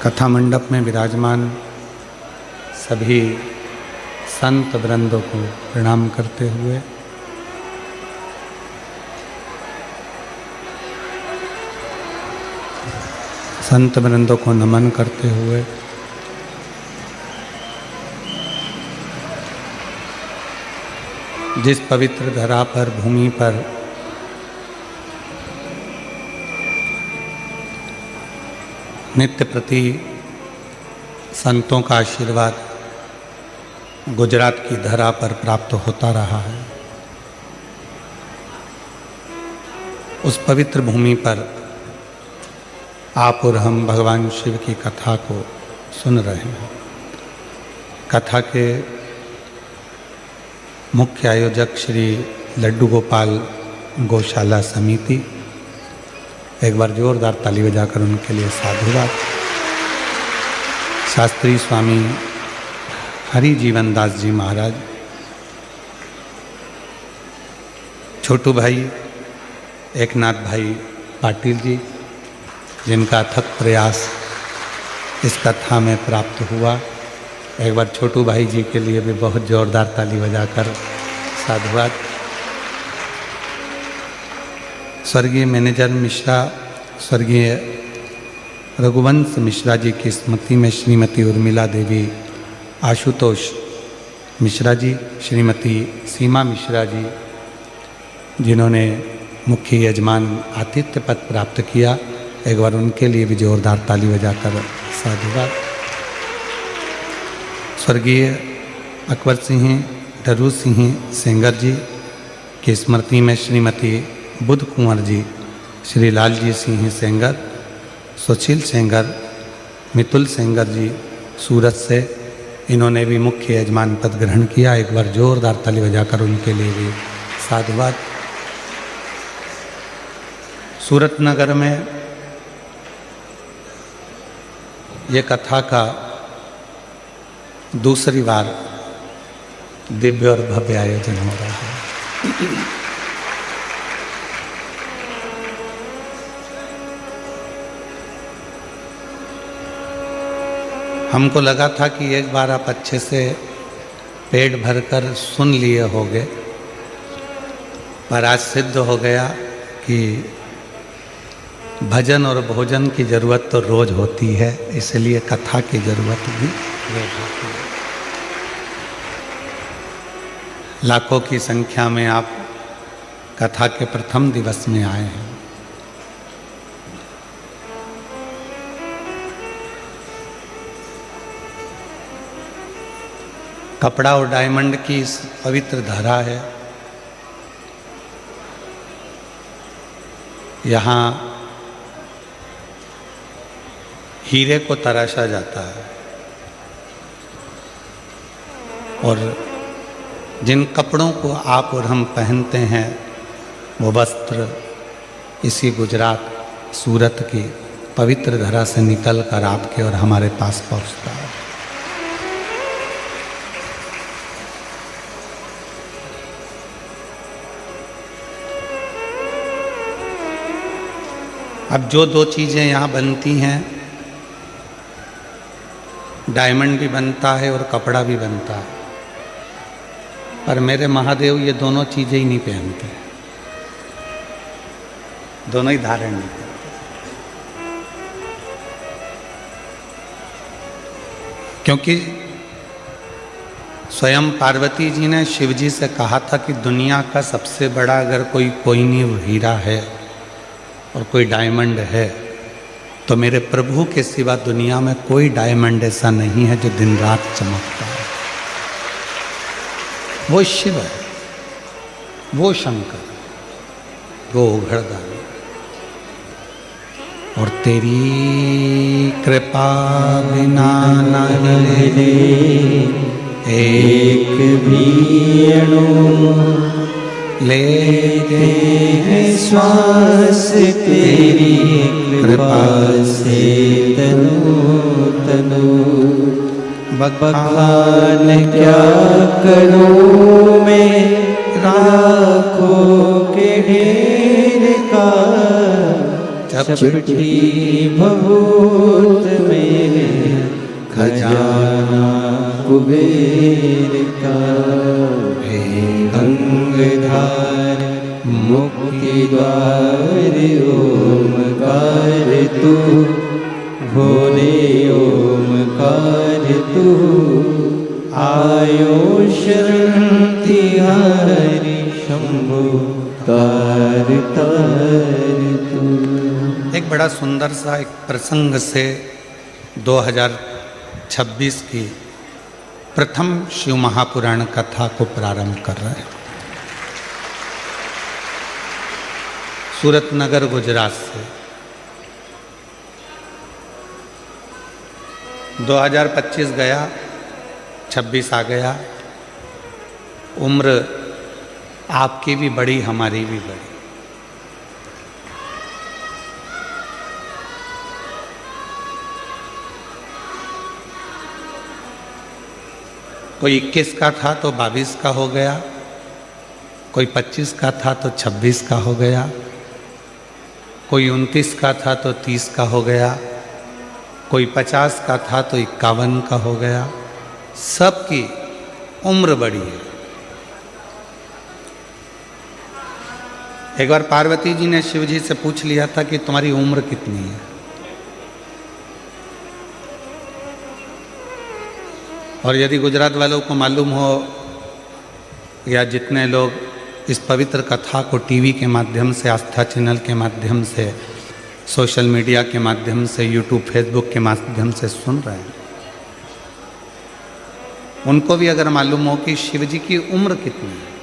कथा मंडप में विराजमान सभी संत वृंदों को प्रणाम करते हुए संत वृंदों को नमन करते हुए जिस पवित्र धरा पर भूमि पर नित्य प्रति संतों का आशीर्वाद गुजरात की धरा पर प्राप्त होता रहा है, उस पवित्र भूमि पर आप और हम भगवान शिव की कथा को सुन रहे हैं। कथा के मुख्य आयोजक श्री लड्डू गोपाल गौशाला समिति, एक बार जोरदार ताली बजाकर उनके लिए साधुवाद। शास्त्री स्वामी हरि जीवन दास जी महाराज, छोटू भाई एकनाथ भाई पाटिल जी, जिनका अथक प्रयास इस कथा में प्राप्त हुआ, एक बार छोटू भाई जी के लिए भी बहुत जोरदार ताली बजाकर साधुवाद। स्वर्गीय मैनेजर मिश्रा, स्वर्गीय रघुवंश मिश्रा जी की स्मृति में श्रीमती उर्मिला देवी, आशुतोष मिश्रा जी, श्रीमती सीमा मिश्रा जी, जिन्होंने मुख्य यजमान आतिथ्य पद प्राप्त किया, एक बार उनके लिए भी जोरदार ताली बजाकर साधुवाद। स्वर्गीय अकबर सिंह डरू सिंह सेंगर जी की स्मृति में श्रीमती बुद्ध कुंवर जी, श्री लाल जी सिंह सेंगर, सुशील सेंगर, मितुल सेंगर जी सूरत से, इन्होंने भी मुख्य यजमान पद ग्रहण किया, एक बार जोरदार ताली बजाकर उनके लिए भी साधुवाद। सूरत नगर में ये कथा का दूसरी बार दिव्य और भव्य आयोजन हो रहा है। हमको लगा था कि एक बार आप अच्छे से पेट भरकर सुन लिए होंगे, पर आज सिद्ध हो गया कि भजन और भोजन की जरूरत तो रोज होती है, इसलिए कथा की जरूरत भी रोज होती है। लाखों की संख्या में आप कथा के प्रथम दिवस में आए हैं। कपड़ा और डायमंड की इस पवित्र धारा है। यहाँ हीरे को तराशा जाता है और जिन कपड़ों को आप और हम पहनते हैं वो वस्त्र इसी गुजरात सूरत की पवित्र धरा से निकल कर आपके और हमारे पास पहुँचता है। अब जो दो चीज़ें यहाँ बनती हैं, डायमंड भी बनता है और कपड़ा भी बनता है, पर मेरे महादेव ये दोनों चीज़ें ही नहीं पहनते, दोनों ही धारण नहीं करते, क्योंकि स्वयं पार्वती जी ने शिव जी से कहा था कि दुनिया का सबसे बड़ा अगर कोई कोहिनूर वो हीरा है और कोई डायमंड है तो मेरे प्रभु के सिवा दुनिया में कोई डायमंड ऐसा नहीं है जो दिन रात चमकता है। वो शिव है, वो शंकर, वो उघड़दानी। और तेरी कृपा बिना न हिले एक भी अणु, लेते हैं श्वास तेरी कृपा से तनु तनु। बखान क्या करूं मैं राखों के ढेर का, छपटी भभूत में खजाना कुबेर का। हे गंगाधर मुक्ति द्वार ओमकार तू, भोले ओमकार तू। आयो शरण तिहारी शंभु तार तार तू। एक बड़ा सुंदर सा एक प्रसंग से 2026 की प्रथम शिव महापुराण कथा को प्रारंभ कर रहे हैं। सूरतनगर गुजरात से 2025 गया, 26 आ गया। उम्र आपकी भी बड़ी, हमारी भी बड़ी। कोई 21 का था तो 22 का हो गया, कोई 25 का था तो 26 का हो गया, कोई 29 का था तो 30 का हो गया, कोई 50 का था तो 51 का हो गया। सबकी उम्र बड़ी है। एक बार पार्वती जी ने शिव जी से पूछ लिया था कि तुम्हारी उम्र कितनी है। और यदि गुजरात वालों को मालूम हो, या जितने लोग इस पवित्र कथा को टीवी के माध्यम से, आस्था चैनल के माध्यम से, सोशल मीडिया के माध्यम से, यूट्यूब फेसबुक के माध्यम से सुन रहे हैं, उनको भी अगर मालूम हो कि शिव जी की उम्र कितनी है।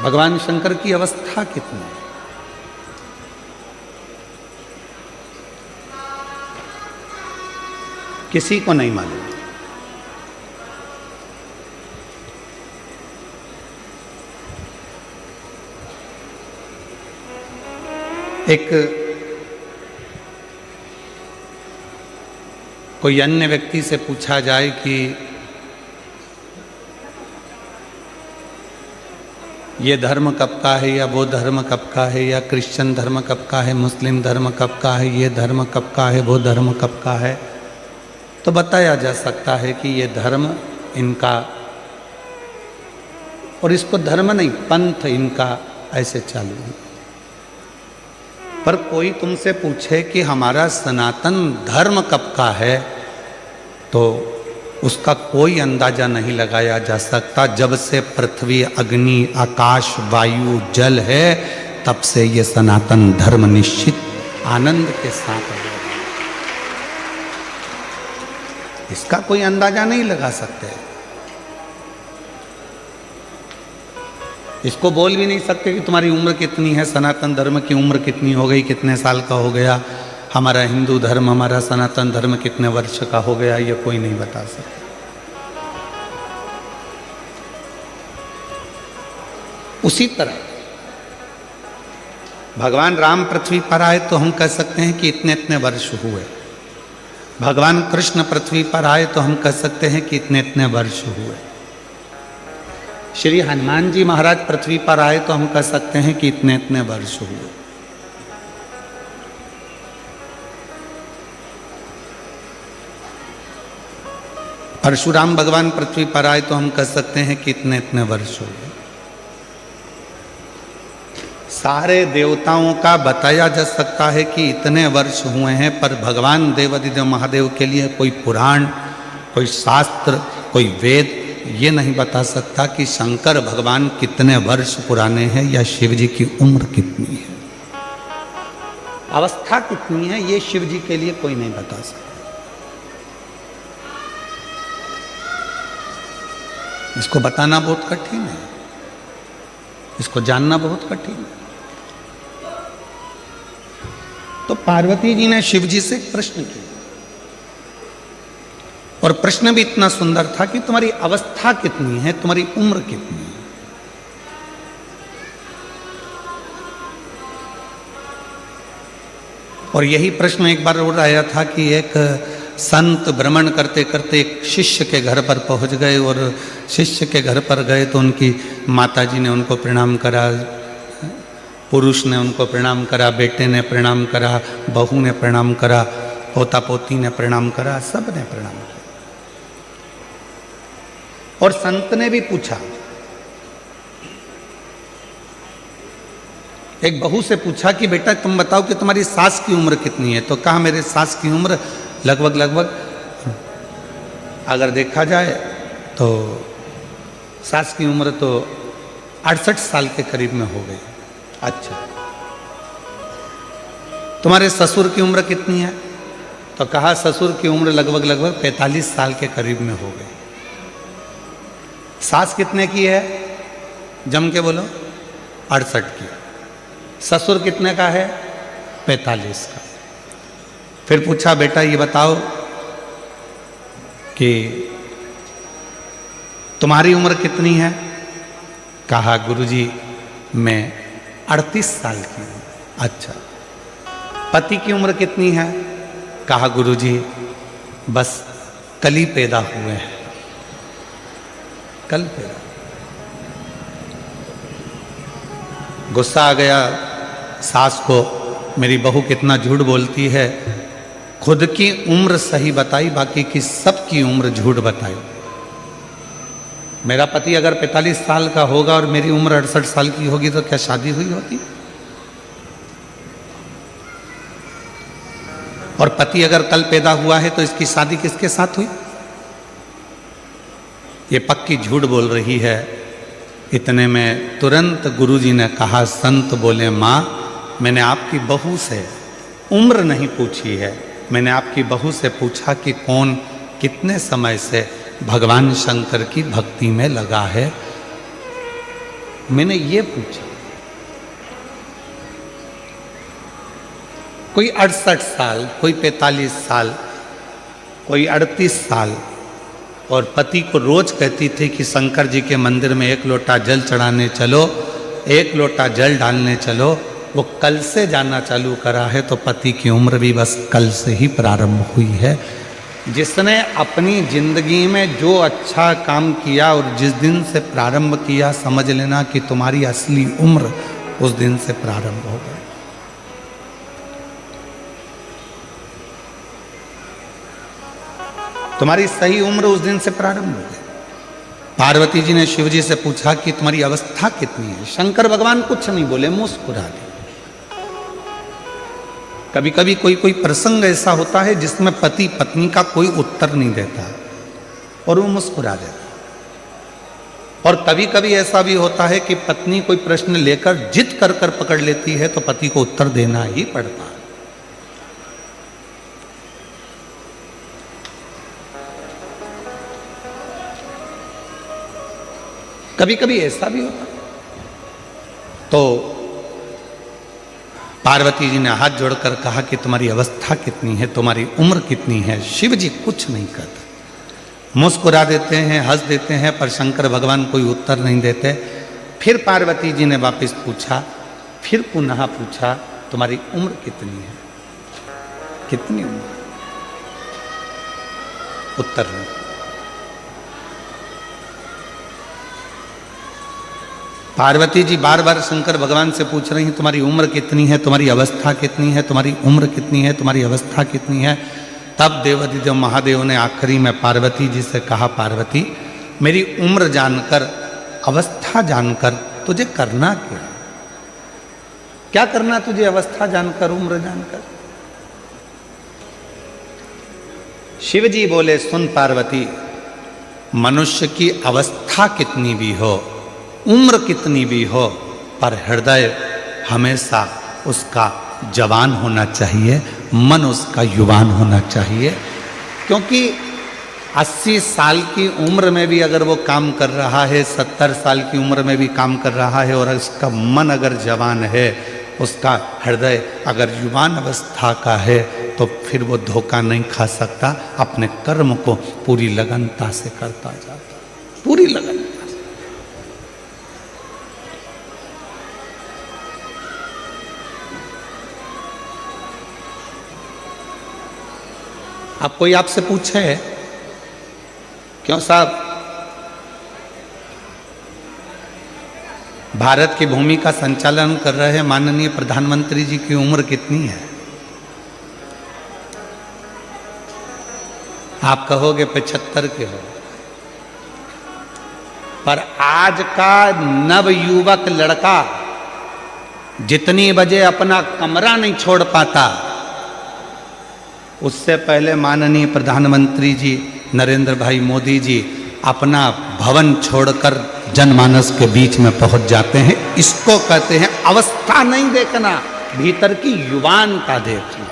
भगवान शंकर की अवस्था कितनी है, किसी को नहीं मालूम। एक कोई अन्य व्यक्ति से पूछा जाए कि ये धर्म कब का है, या वो धर्म कब का है, या क्रिश्चियन धर्म कब का है, मुस्लिम धर्म कब का है, ये धर्म कब का है, वो धर्म कब का है, तो बताया जा सकता है कि ये धर्म इनका, और इसको धर्म नहीं, पंथ इनका ऐसे चालू है। पर कोई तुमसे पूछे कि हमारा सनातन धर्म कब का है, तो उसका कोई अंदाजा नहीं लगाया जा सकता। जब से पृथ्वी, अग्नि, आकाश, वायु, जल है, तब से ये सनातन धर्म निश्चित आनंद के साथ है। इसका कोई अंदाजा नहीं लगा सकते। इसको बोल भी नहीं सकते कि तुम्हारी उम्र कितनी है, सनातन धर्म की उम्र कितनी हो गई, कितने साल का हो गया, हमारा हिंदू धर्म, हमारा सनातन धर्म कितने वर्ष का हो गया, ये कोई नहीं बता सकता। उसी तरह भगवान राम पृथ्वी पर आए तो हम कह सकते हैं कि इतने इतने वर्ष हुए। भगवान कृष्ण पृथ्वी पर आए तो हम कह सकते हैं कि इतने इतने वर्ष हुए। श्री हनुमान जी महाराज पृथ्वी पर आए तो हम कह सकते हैं कि इतने इतने वर्ष हुए। परशुराम भगवान पृथ्वी पर आए तो हम कह सकते हैं कि इतने इतने वर्ष हुए। सारे देवताओं का बताया जा सकता है कि इतने वर्ष हुए हैं, पर भगवान देवादिदेव महादेव के लिए कोई पुराण, कोई शास्त्र, कोई वेद ये नहीं बता सकता कि शंकर भगवान कितने वर्ष पुराने हैं या शिव जी की उम्र कितनी है, अवस्था कितनी है, ये शिव जी के लिए कोई नहीं बता सकता। इसको बताना बहुत कठिन है, इसको जानना बहुत कठिन है। तो पार्वती जी ने शिव जी से एक प्रश्न किया, और प्रश्न भी इतना सुंदर था कि तुम्हारी अवस्था कितनी है, तुम्हारी उम्र कितनी है। और यही प्रश्न एक बार और आया था कि एक संत भ्रमण करते करते एक शिष्य के घर पर पहुंच गए और शिष्य के घर पर गए तो उनकी माताजी ने उनको प्रणाम करा, पुरुष ने उनको प्रणाम करा, बेटे ने प्रणाम करा, बहू ने प्रणाम करा, पोता पोती ने प्रणाम करा, सब ने प्रणाम किया। और संत ने भी पूछा, एक बहू से पूछा कि बेटा तुम बताओ कि तुम्हारी सास की उम्र कितनी है? तो कहा मेरे सास की उम्र लगभग अगर देखा जाए तो सास की उम्र तो 68 साल के करीब में हो गई। अच्छा, तुम्हारे ससुर की उम्र कितनी है? तो कहा ससुर की उम्र लगभग 45 साल के करीब में हो गई। सास कितने की है? जम के बोलो। 68 की। ससुर कितने का है? 45 का। फिर पूछा बेटा ये बताओ कि तुम्हारी उम्र कितनी है? कहा गुरुजी मैं 38 साल की हूं। अच्छा, पति की उम्र कितनी है? कहा गुरुजी बस कल ही पैदा हुए हैं, कल पैदा। गुस्सा आ गया सास को, मेरी बहू कितना झूठ बोलती है, खुद की उम्र सही बताई, बाकी की सबकी उम्र झूठ बताई। मेरा पति अगर 45 साल का होगा और मेरी उम्र 68 साल की होगी तो क्या शादी हुई होती? और पति अगर कल पैदा हुआ है तो इसकी शादी किसके साथ हुई? ये पक्की झूठ बोल रही है। इतने में तुरंत गुरुजी ने कहा, संत बोले माँ मैंने आपकी बहू से उम्र नहीं पूछी है, मैंने आपकी बहू से पूछा कि कौन कितने समय से भगवान शंकर की भक्ति में लगा है, मैंने ये पूछा। कोई 68 साल, कोई 45 साल, कोई 38 साल, और पति को रोज कहती थी कि शंकर जी के मंदिर में 1 लोटा जल चढ़ाने चलो, 1 लोटा जल डालने चलो। वो कल से जाना चालू करा है तो पति की उम्र भी बस कल से ही प्रारंभ हुई है। जिसने अपनी जिंदगी में जो अच्छा काम किया और जिस दिन से प्रारंभ किया, समझ लेना कि तुम्हारी असली उम्र उस दिन से प्रारंभ हो गई। तुम्हारी सही उम्र उस दिन से प्रारंभ हो गई। पार्वती जी ने शिव जी से पूछा कि तुम्हारी अवस्था कितनी है? शंकर भगवान कुछ नहीं बोले, मुस्कुरा दिए। कभी कभी कोई प्रसंग ऐसा होता है जिसमें पति पत्नी का कोई उत्तर नहीं देता और वो मुस्कुरा देता। और कभी कभी ऐसा भी होता है कि पत्नी कोई प्रश्न लेकर जिद कर कर पकड़ लेती है तो पति को उत्तर देना ही पड़ता है। कभी कभी ऐसा भी होता। तो पार्वती जी ने हाथ जोड़कर कहा कि तुम्हारी अवस्था कितनी है, तुम्हारी उम्र कितनी है? शिव जी कुछ नहीं कहते, मुस्कुरा देते हैं, हंस देते हैं, पर शंकर भगवान कोई उत्तर नहीं देते। फिर पार्वती जी ने वापस पूछा, फिर पुनः पूछा तुम्हारी उम्र कितनी है? कितनी उम्र? उत्तर नहीं। पार्वती जी बार बार शंकर भगवान से पूछ रही हैं तुम्हारी उम्र कितनी है, तुम्हारी अवस्था कितनी है, तुम्हारी उम्र कितनी है, तुम्हारी अवस्था कितनी है। तब देवाधिदेव महादेव ने आखिरी में पार्वती जी से कहा, पार्वती मेरी उम्र जानकर, अवस्था जानकर तुझे करना क्या? क्या करना तुझे अवस्था जानकर, उम्र जानकर? शिव जी बोले, सुन पार्वती, मनुष्य की अवस्था कितनी भी हो, उम्र कितनी भी हो, पर हृदय हमेशा उसका जवान होना चाहिए, मन उसका युवान होना चाहिए। क्योंकि 80 साल की उम्र में भी अगर वो काम कर रहा है, 70 साल की उम्र में भी काम कर रहा है, और उसका मन अगर जवान है, उसका हृदय अगर युवान अवस्था का है, तो फिर वो धोखा नहीं खा सकता, अपने कर्म को पूरी लगनता से करता जाता, पूरी लगन। अब कोई आपसे पूछे, क्यों साहब भारत की भूमि का संचालन कर रहे माननीय प्रधानमंत्री जी की उम्र कितनी है? आप कहोगे 75 के हो, पर आज का नव युवक लड़का जितनी बजे अपना कमरा नहीं छोड़ पाता, उससे पहले माननीय प्रधानमंत्री जी नरेंद्र भाई मोदी जी अपना भवन छोड़कर जनमानस के बीच में पहुंच जाते हैं। इसको कहते हैं अवस्था नहीं देखना, भीतर की युवानता देखना।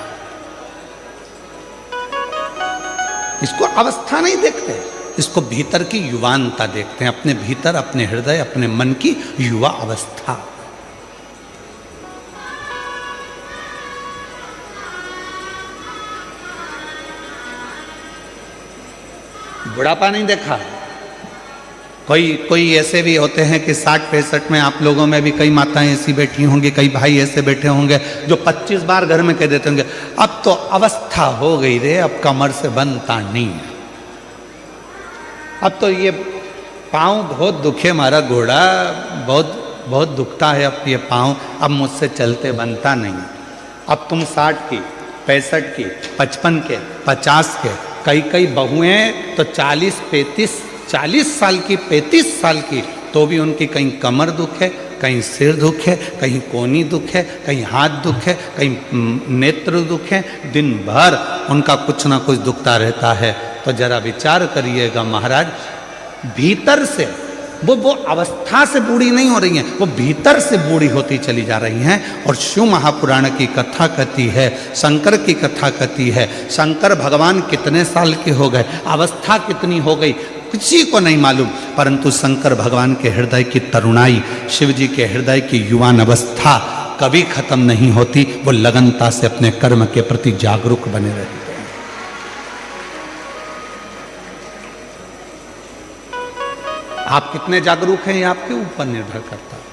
इसको अवस्था नहीं देखते, इसको भीतर की युवानता देखते हैं। अपने भीतर, अपने हृदय, अपने मन की युवा अवस्था। बुढ़ापा नहीं देखा। कोई ऐसे भी होते हैं कि 60-65 में, आप लोगों में भी कई माताएं ऐसी बैठी होंगी, कई भाई ऐसे बैठे होंगे जो 25 बार घर में कह देते होंगे, अब तो अवस्था हो गई रे, अब कमर से बनता नहीं है, अब तो ये पाँव बहुत दुखे, हमारा घोड़ा बहुत दुखता है, अब ये पाँव, अब मुझसे चलते बनता नहीं। अब तुम 60 की, 65 की, 55 के, 50 के, कई बहुएं तो 40 साल की, 35 साल की, तो भी उनकी कहीं कमर दुख है, कहीं सिर दुख है, कहीं कोहनी दुख है, कहीं हाथ दुख है, कहीं नेत्र दुख है, दिन भर उनका कुछ ना कुछ दुखता रहता है। तो जरा विचार करिएगा महाराज, भीतर से वो अवस्था से बूढ़ी नहीं हो रही हैं, वो भीतर से बूढ़ी होती चली जा रही हैं। और शिव महापुराण की कथा कहती है, शंकर की कथा कहती है, शंकर भगवान कितने साल के हो गए, अवस्था कितनी हो गई, किसी को नहीं मालूम, परंतु शंकर भगवान के हृदय की तरुणाई, शिव जी के हृदय की युवान अवस्था कभी खत्म नहीं होती। वो लगनता से अपने कर्म के प्रति जागरूक बने रहते हैं। आप कितने जागरूक हैं, ये आपके ऊपर निर्भर करता है।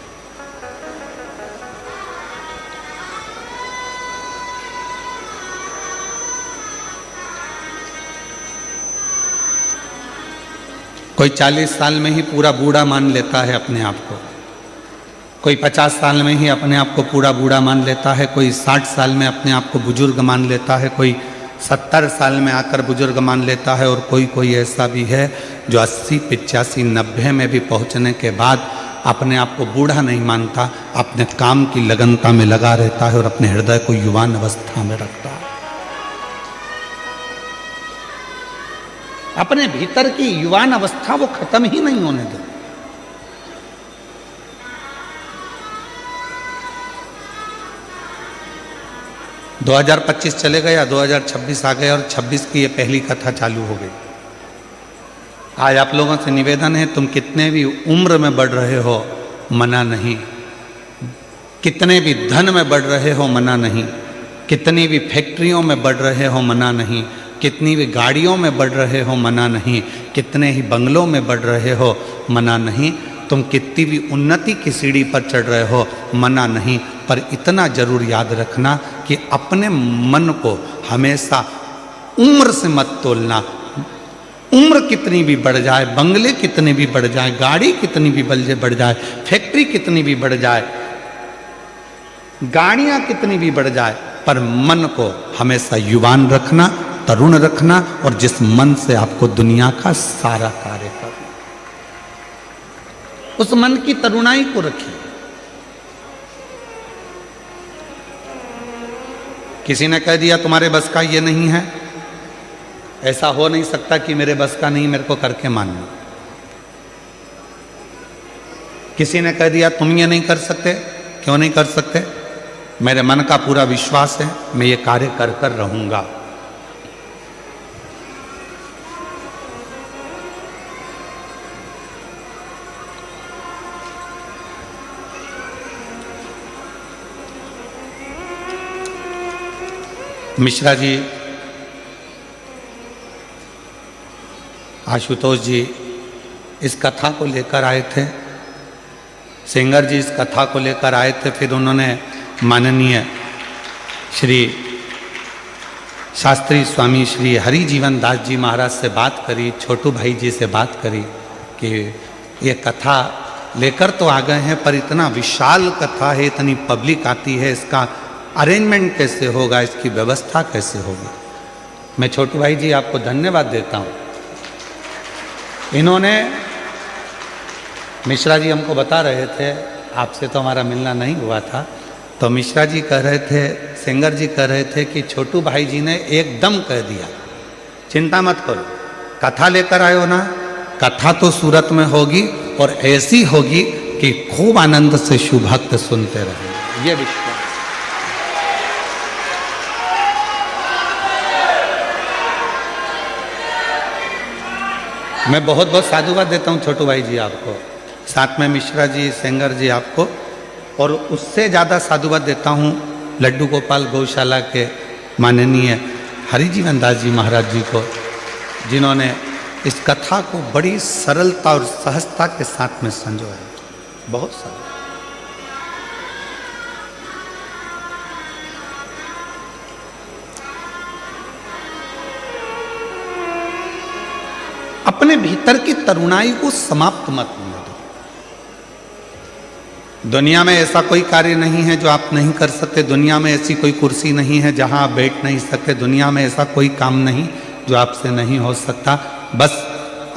कोई 40 साल में ही पूरा बूढ़ा मान लेता है अपने आप को, कोई 50 साल में ही अपने आप को पूरा बूढ़ा मान लेता है, कोई 60 साल में अपने आप को बुजुर्ग मान लेता है, कोई 70 साल में आकर बुजुर्ग मान लेता है, और कोई ऐसा भी है जो 80, 85, 90 में भी पहुंचने के बाद अपने आप को बूढ़ा नहीं मानता, अपने काम की लगनता में लगा रहता है और अपने हृदय को युवान अवस्था में रखता है। अपने भीतर की युवान अवस्था वो खत्म ही नहीं होने दे। – 2025 चले गया, 2026 आ गया और 26 की ये पहली कथा चालू हो गई। आज आप लोगों से निवेदन है, तुम कितने भी उम्र में बढ़ रहे हो मना नहीं, कितने भी धन में बढ़ रहे हो मना नहीं, कितनी भी फैक्ट्रियों में बढ़ रहे हो मना नहीं, कितनी भी गाड़ियों में बढ़ रहे हो मना नहीं, कितने ही बंगलों में बढ़ रहे हो मना नहीं, तुम कितनी भी उन्नति की सीढ़ी पर चढ़ रहे हो मना नहीं, पर इतना जरूर याद रखना कि अपने मन को हमेशा उम्र से मत तोलना। उम्र कितनी भी बढ़ जाए, बंगले कितने भी बढ़ जाए, गाड़ी कितनी भी बढ़ जाए, फैक्ट्री कितनी भी बढ़ जाए, गाड़ियां कितनी भी बढ़ जाए, पर मन को हमेशा युवान रखना, तरुण रखना, और जिस मन से आपको दुनिया का सारा कार्य करना, उस मन की तरुणाई को रखिए। किसी ने कह दिया तुम्हारे बस का ये नहीं है, ऐसा हो नहीं सकता कि मेरे बस का नहीं, मेरे को करके मानना। किसी ने कह दिया तुम ये नहीं कर सकते, क्यों नहीं कर सकते, मेरे मन का पूरा विश्वास है, मैं ये कार्य कर रहूंगा। मिश्रा जी, आशुतोष जी इस कथा को लेकर आए थे, सिंगर जी इस कथा को लेकर आए थे, फिर उन्होंने माननीय श्री शास्त्री स्वामी श्री हरि जीवन दास जी महाराज से बात करी, छोटू भाई जी से बात करी कि ये कथा लेकर तो आ गए हैं, पर इतना विशाल कथा है, इतनी पब्लिक आती है, इसका अरेंजमेंट कैसे होगा, इसकी व्यवस्था कैसे होगी। मैं छोटू भाई जी आपको धन्यवाद देता हूँ। इन्होंने, मिश्रा जी हमको बता रहे थे, आपसे तो हमारा मिलना नहीं हुआ था, तो मिश्रा जी कह रहे थे, सेंगर जी कह रहे थे कि छोटू भाई जी ने एकदम कह दिया, चिंता मत करो, कथा लेकर आयो ना, कथा तो सूरत में होगी और ऐसी होगी कि खूब आनंद से शिव भक्त सुनते रहे। ये विश्वास। मैं बहुत बहुत साधुवाद देता हूँ छोटू भाई जी आपको, साथ में मिश्रा जी, सेंगर जी आपको, और उससे ज़्यादा साधुवाद देता हूँ लड्डू गोपाल गौशाला के माननीय हरिजीवन दास जी महाराज जी को, जिन्होंने इस कथा को बड़ी सरलता और सहजता के साथ में संजोया। बहुत सरल। अपने भीतर की तरुणाई को समाप्त मत होने दो। दुनिया में ऐसा कोई कार्य नहीं है जो आप नहीं कर सकते, दुनिया में ऐसी कोई कुर्सी नहीं है जहां आप बैठ नहीं सकते, दुनिया में ऐसा कोई काम नहीं जो आपसे नहीं हो सकता। बस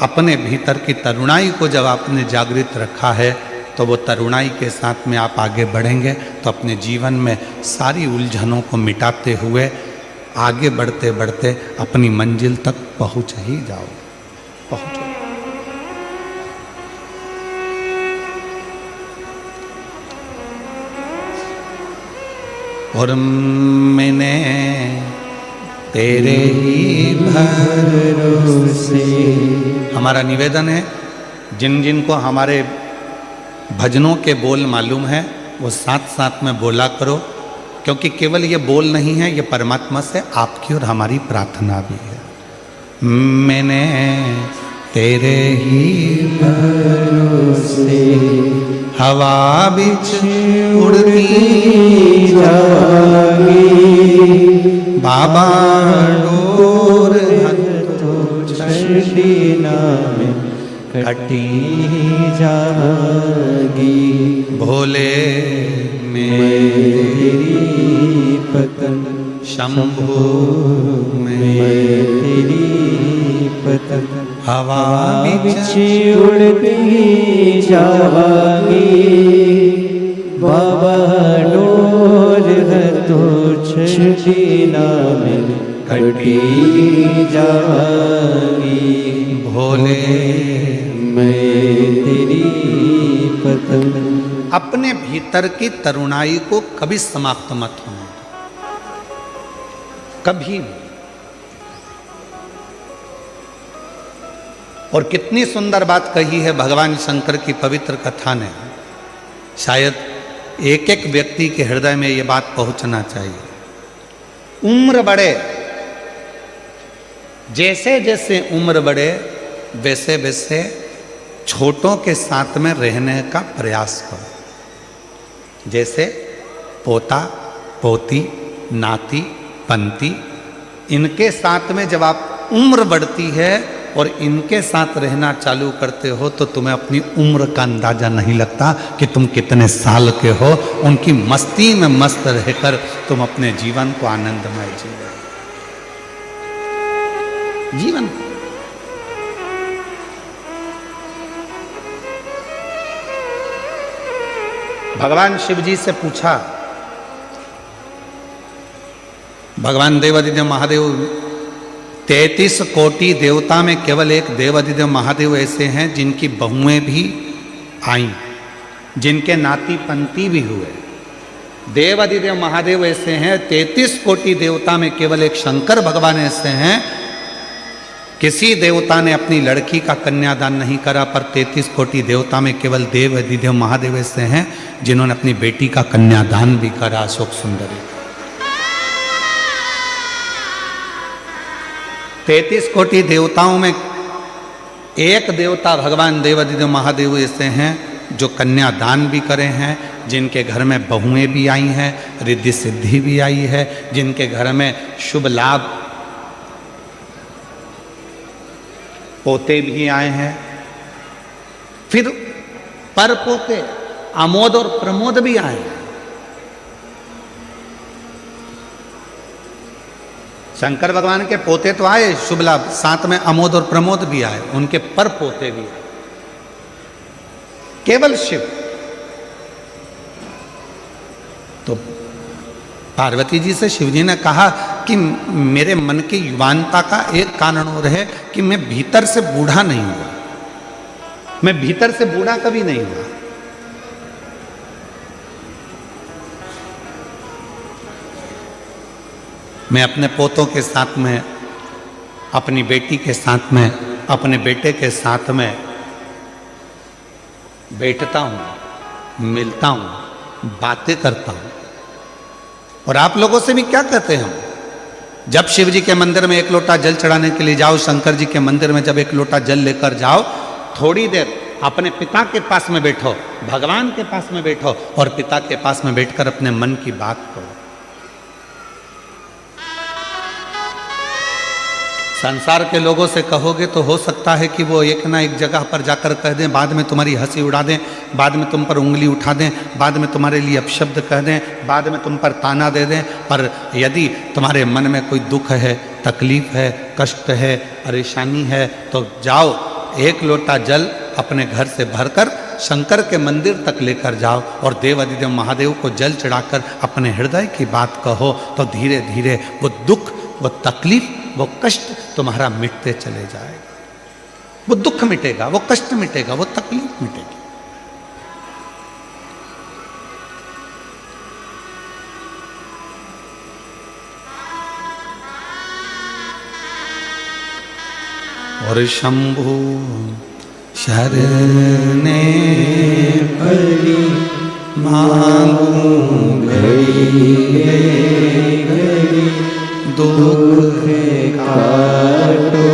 अपने भीतर की तरुणाई को जब आपने जागृत रखा है तो वो तरुणाई के साथ में आप आगे बढ़ेंगे तो अपने जीवन में सारी उलझनों को मिटाते हुए आगे बढ़ते बढ़ते अपनी मंजिल तक पहुंच ही जाओ। पहुंचो। और मैंने तेरे ही भरोसे। हमारा निवेदन है, जिन जिन को हमारे भजनों के बोल मालूम है वो साथ साथ में बोला करो, क्योंकि केवल ये बोल नहीं है, ये परमात्मा से आपकी और हमारी प्रार्थना भी है। मैंने तेरे ही भरोसे हवा बिच उड़ती जागी, बाबा डोर छड़ीना में कटी जागी, भोले मेरी पतन शंभु में तेरी पतन हवा बिच उड़ती जागी, बाबा डोर है तो छड़ीना में कटी जागी, भोले मैं तेरी पतन। अपने भीतर की तरुणाई को कभी समाप्त मत होने दो, कभी भी। और कितनी सुंदर बात कही है भगवान शंकर की पवित्र कथा ने। शायद एक एक व्यक्ति के हृदय में ये बात पहुंचना चाहिए। उम्र बढ़े, जैसे जैसे उम्र बढ़े वैसे वैसे छोटों के साथ में रहने का प्रयास करो। जैसे पोता पोती नाती पंती, इनके साथ में जब आप उम्र बढ़ती है और इनके साथ रहना चालू करते हो तो तुम्हें अपनी उम्र का अंदाजा नहीं लगता कि तुम कितने साल के हो। उनकी मस्ती में मस्त रहकर तुम अपने जीवन को आनंदमय जी रहे हो। जीवन भगवान शिव जी से पूछा, भगवान देवादिदेव महादेव 33 कोटि देवता में केवल एक देवादिदेव महादेव ऐसे हैं जिनकी बहुएं भी आईं, जिनके नाती पंती भी हुए। देवादिदेव महादेव ऐसे हैं, 33 कोटि देवता में केवल एक शंकर भगवान ऐसे हैं, किसी देवता ने अपनी लड़की का कन्यादान नहीं करा, पर 33 कोटि देवता में केवल देवादिदेव महादेव ऐसे हैं जिन्होंने अपनी बेटी का कन्यादान भी करा, अशोक सुंदरी। 33 कोटि देवताओं में एक देवता भगवान देवादिदेव महादेव ऐसे हैं जो कन्यादान भी करे हैं, जिनके घर में बहुएं भी आई हैं, रिद्धि सिद्धि भी आई है, जिनके घर में शुभ लाभ पोते भी आए हैं। फिर पर पोते आमोद और प्रमोद भी आए। शंकर भगवान के पोते तो आए शुभ लाभ, साथ में अमोद और प्रमोद भी आए, उनके पर पोते भी आए। केवल शिव। तो पार्वती जी से शिव जी ने कहा कि मेरे मन की युवानता का एक कारण और है कि मैं भीतर से बूढ़ा नहीं हुआ, मैं भीतर से बूढ़ा कभी नहीं हुआ। मैं अपने पोतों के साथ में, अपनी बेटी के साथ में, अपने बेटे के साथ में बैठता हूं, मिलता हूं, बातें करता हूं। और आप लोगों से भी क्या कहते हैं हम? जब शिव जी के मंदिर में एक लोटा जल चढ़ाने के लिए जाओ, शंकर जी के मंदिर में जब एक लोटा जल लेकर जाओ, थोड़ी देर अपने पिता के पास में बैठो, भगवान के पास में बैठो और पिता के पास में बैठकर अपने मन की बात करो। संसार के लोगों से कहोगे तो हो सकता है कि वो एक ना एक जगह पर जाकर कह दें, बाद में तुम्हारी हंसी उड़ा दें, बाद में तुम पर उंगली उठा दें, बाद में तुम्हारे लिए अपशब्द कह दें, बाद में तुम पर ताना दे दें। पर यदि तुम्हारे मन में कोई दुख है, तकलीफ है, कष्ट है, परेशानी है, तो जाओ एक लोटा जल अपने घर से भरकर शंकर के मंदिर तक लेकर जाओ और देव अधिदेव महादेव को जल चढ़ाकर अपने हृदय की बात कहो। तो धीरे धीरे वो दुख, वो तकलीफ, वो कष्ट तुम्हारा मिटते चले जाएगा। वो दुख मिटेगा, वो कष्ट मिटेगा, वो तकलीफ मिटेगी। और शंभु शरणे पड़ी मांगू घड़ी घड़ी दुख काटो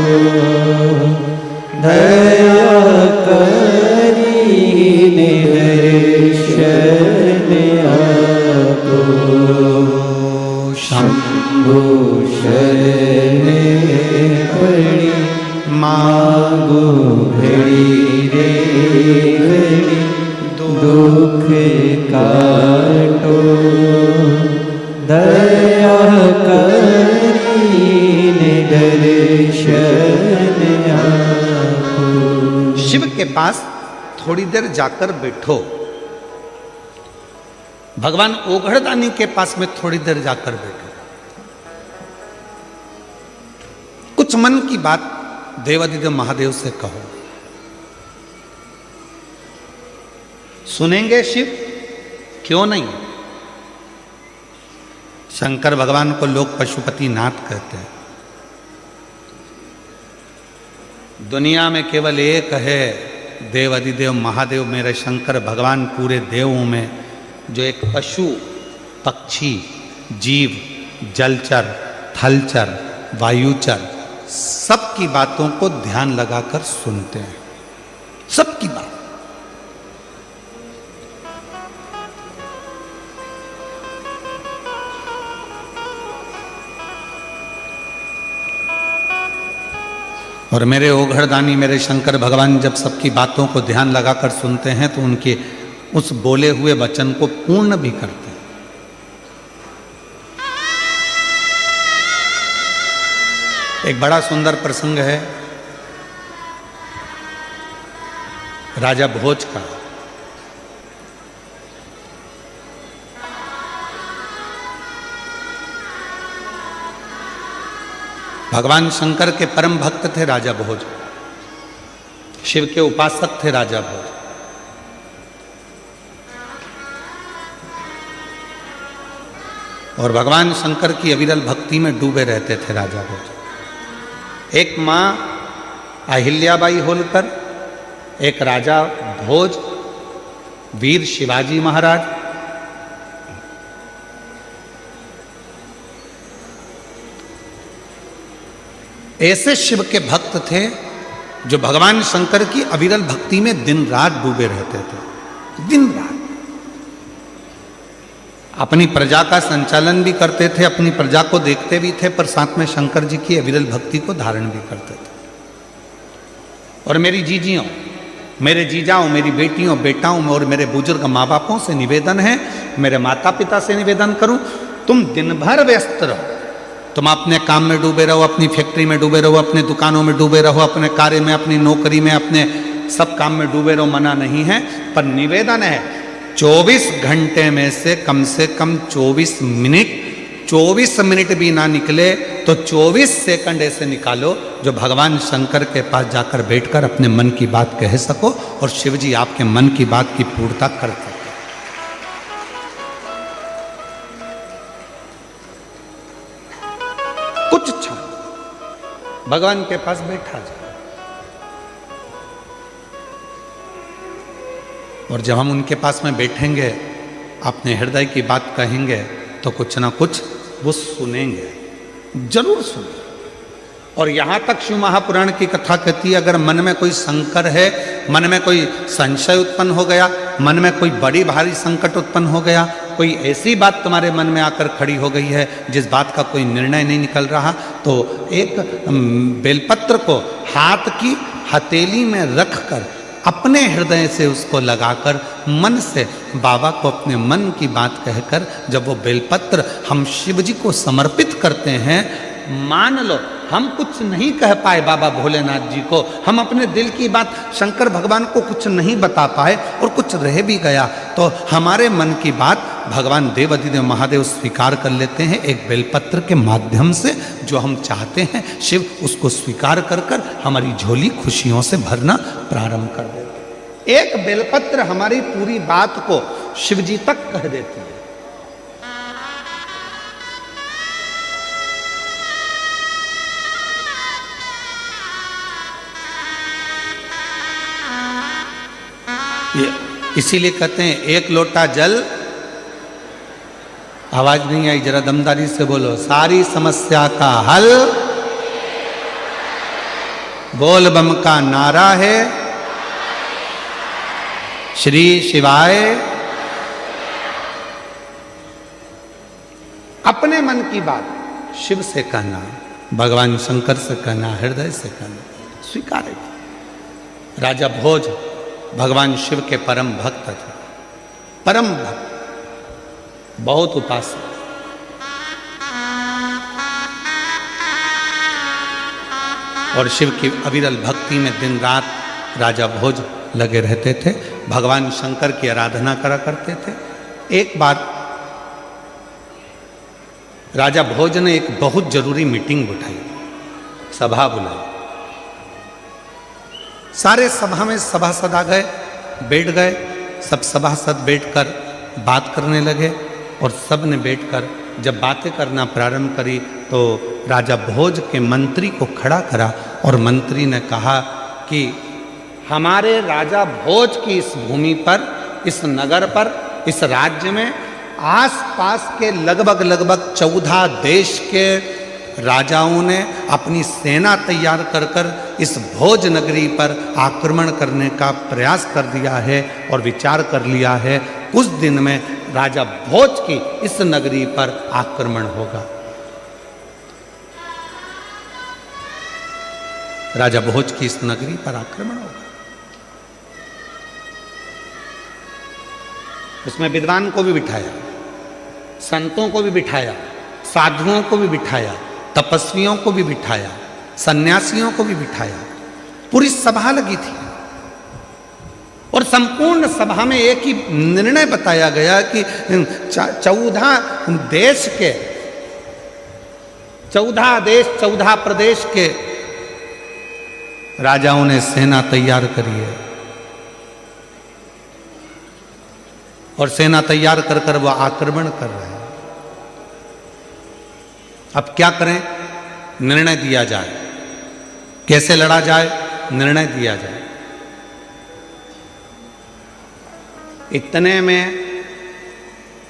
दया करी निदर्शन आपो शंभु शरणे पड़ी मांगो घड़ी रे घड़ी दुख काटो दया करी निदर्शन आपो। शिव के पास थोड़ी देर जाकर बैठो, भगवान ओघड़दानी के पास में थोड़ी देर जाकर बैठो। कुछ मन की बात देवाधिदेव महादेव से कहो। सुनेंगे शिव? क्यों नहीं। शंकर भगवान को लोग पशुपति नाथ कहते हैं। दुनिया में केवल एक है देव अधिदेव महादेव, मेरे शंकर भगवान पूरे देवों में, जो एक पशु, पक्षी, जीव, जलचर, थलचर, वायुचर सबकी बातों को ध्यान लगाकर सुनते हैं, सबकी बात। और मेरे ओघड़दानी, मेरे शंकर भगवान जब सबकी बातों को ध्यान लगाकर सुनते हैं तो उनके उस बोले हुए वचन को पूर्ण भी करते हैं। एक बड़ा सुंदर प्रसंग है राजा भोज का। भगवान शंकर के परम भक्त थे राजा भोज, शिव के उपासक थे राजा भोज। और भगवान शंकर की अविरल भक्ति में डूबे रहते थे राजा भोज। एक माँ अहिल्याबाई होलकर, एक राजा भोज, वीर शिवाजी महाराज, ऐसे शिव के भक्त थे जो भगवान शंकर की अविरल भक्ति में दिन रात डूबे रहते थे। दिन रात अपनी प्रजा का संचालन भी करते थे, अपनी प्रजा को देखते भी थे, पर साथ में शंकर जी की अविरल भक्ति को धारण भी करते थे। और मेरी जीजियों, मेरे जीजाओं, मेरी बेटियों, बेटाओं और मेरे बुजुर्ग माँ बापों से निवेदन है, मेरे माता पिता से निवेदन करूं, तुम दिन भर व्यस्त रहो, तुम अपने काम में डूबे रहो, अपनी फैक्ट्री में डूबे रहो, अपने दुकानों में डूबे रहो, अपने कार्य में, अपनी नौकरी में, अपने सब काम में डूबे रहो, मना नहीं है, पर निवेदन है 24 घंटे में से कम 24 मिनट भी ना निकले तो 24 सेकंड ऐसे निकालो जो भगवान शंकर के पास जाकर बैठकर अपने मन की बात कह सको और शिव जी आपके मन की बात की पूर्णता कर सके। कुछ क्षण भगवान के पास बैठा जाए और जब हम उनके पास में बैठेंगे, अपने हृदय की बात कहेंगे तो कुछ ना कुछ वो सुनेंगे, जरूर सुनेंगे। और यहाँ तक शिव महापुराण की कथा कहती है, अगर मन में कोई संकर है, मन में कोई संशय उत्पन्न हो गया, मन में कोई बड़ी भारी संकट उत्पन्न हो गया, कोई ऐसी बात तुम्हारे मन में आकर खड़ी हो गई है जिस बात का कोई निर्णय नहीं निकल रहा, तो एक बेलपत्र को हाथ की हथेली में रखकर अपने हृदय से उसको लगाकर मन से बाबा को अपने मन की बात कहकर जब वो बेलपत्र हम शिव जी को समर्पित करते हैं, मान लो हम कुछ नहीं कह पाए बाबा भोलेनाथ जी को, हम अपने दिल की बात शंकर भगवान को कुछ नहीं बता पाए और कुछ रह भी गया तो हमारे मन की बात भगवान देव अधिदेव महादेव स्वीकार कर लेते हैं एक बेलपत्र के माध्यम से। जो हम चाहते हैं शिव उसको स्वीकार कर कर हमारी झोली खुशियों से भरना प्रारंभ कर देते। एक बेलपत्र हमारी पूरी बात को शिव जी तक कह देती है। ये इसीलिए कहते हैं एक लोटा जल, आवाज नहीं आई, जरा दमदारी से बोलो, सारी समस्या का हल बोल बम का नारा है, श्री शिवाय। अपने मन की बात शिव से कहना, भगवान शंकर से कहना, हृदय से कहना, स्वीकार है। राजा भोज भगवान शिव के परम भक्त थे, परम भक्त, बहुत उपासक। और शिव की अविरल भक्ति में दिन रात राजा भोज लगे रहते थे, भगवान शंकर की आराधना करा करते थे। एक बार राजा भोज ने एक बहुत जरूरी मीटिंग उठाई, सभा बुलाई। सारे सभा में सभासद आ गए, बैठ गए, सब सभासद बैठकर बात करने लगे और सब ने बैठकर जब बातें करना प्रारंभ करी तो राजा भोज के मंत्री को खड़ा करा और मंत्री ने कहा कि हमारे राजा भोज की इस भूमि पर, इस नगर पर, इस राज्य में आसपास के लगभग 14 देश के राजाओं ने अपनी सेना तैयार कर कर इस भोज नगरी पर आक्रमण करने का प्रयास कर दिया है और विचार कर लिया है कुछ दिन में राजा भोज की इस नगरी पर आक्रमण होगा। राजा भोज की इस नगरी पर आक्रमण होगा। उसमें विद्वान को भी बिठाया, संतों को भी बिठाया, साधुओं को भी बिठाया, तपस्वियों को भी बिठाया, सन्यासियों को भी बिठाया। पूरी सभा लगी थी और संपूर्ण सभा में एक ही निर्णय बताया गया कि 14 देश के 14 प्रदेश के राजाओं ने सेना तैयार करी है और सेना तैयार कर कर वो आक्रमण कर रहे हैं। अब क्या करें? निर्णय दिया जाए, कैसे लड़ा जाए, निर्णय दिया जाए। इतने में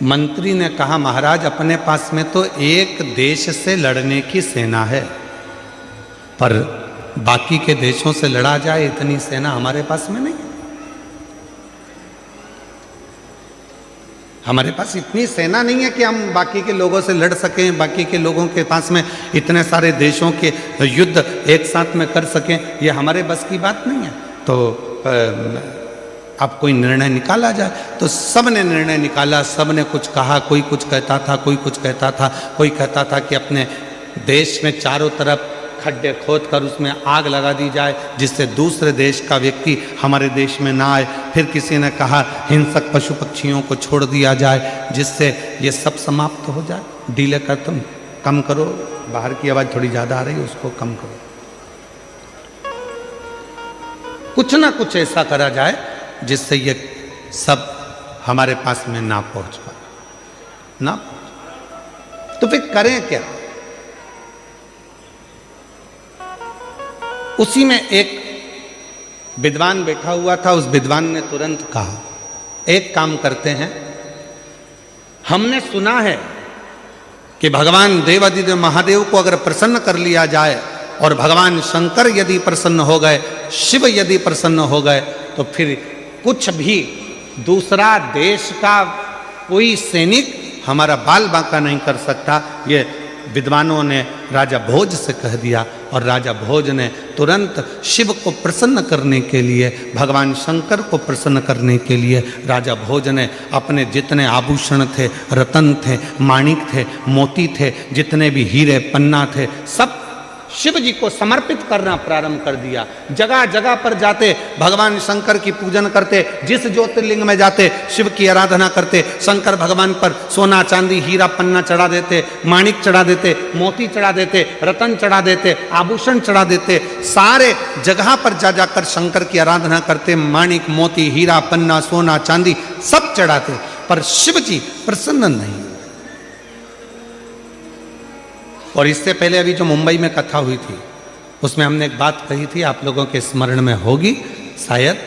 मंत्री ने कहा, महाराज अपने पास में तो एक देश से लड़ने की सेना है, पर बाकी के देशों से लड़ा जाए इतनी सेना हमारे पास में नहीं। हमारे पास इतनी सेना नहीं है कि हम बाकी के लोगों से लड़ सकें, बाकी के लोगों के पास में इतने सारे देशों के युद्ध एक साथ में कर सकें, ये हमारे बस की बात नहीं है। तो अब कोई निर्णय निकाला जाए। तो सब ने निर्णय निकाला, सब ने कुछ कहा, कोई कुछ कहता था, कोई कुछ कहता था। कोई कहता था कि अपने देश में चारों तरफ खड्डे खोद कर उसमें आग लगा दी जाए जिससे दूसरे देश का व्यक्ति हमारे देश में ना आए। फिर किसी ने कहा हिंसक पशु पक्षियों को छोड़ दिया जाए जिससे ये सब समाप्त हो जाए। डीले कर तुम कम करो, बाहर की आवाज़ थोड़ी ज़्यादा आ रही है, उसको कम करो। कुछ ना कुछ ऐसा करा जाए जिससे ये सब हमारे पास में ना पहुंच पाए ना। तो फिर करें क्या? उसी में एक विद्वान बैठा हुआ था। उस विद्वान ने तुरंत कहा एक काम करते हैं, हमने सुना है कि भगवान देवादिदेव महादेव को अगर प्रसन्न कर लिया जाए और भगवान शंकर यदि प्रसन्न हो गए, शिव यदि प्रसन्न हो गए, तो फिर कुछ भी दूसरा देश का कोई सैनिक हमारा बाल बांका नहीं कर सकता। ये विद्वानों ने राजा भोज से कह दिया और राजा भोज ने तुरंत शिव को प्रसन्न करने के लिए, भगवान शंकर को प्रसन्न करने के लिए राजा भोज ने अपने जितने आभूषण थे, रतन थे, माणिक थे, मोती थे, जितने भी हीरे पन्ना थे, सब शिव जी को समर्पित करना प्रारंभ कर दिया। जगह जगह पर जाते भगवान शंकर की पूजन करते, जिस ज्योतिर्लिंग में जाते शिव की आराधना करते, शंकर भगवान पर सोना चांदी हीरा पन्ना चढ़ा देते, माणिक चढ़ा देते, मोती चढ़ा देते, रतन चढ़ा देते, आभूषण चढ़ा देते। सारे जगह पर जा जाकर शंकर की आराधना करते, माणिक मोती हीरा पन्ना सोना चांदी सब चढ़ाते, पर शिव जी प्रसन्न नहीं। और इससे पहले अभी जो मुंबई में कथा हुई थी उसमें हमने एक बात कही थी, आप लोगों के स्मरण में होगी, शायद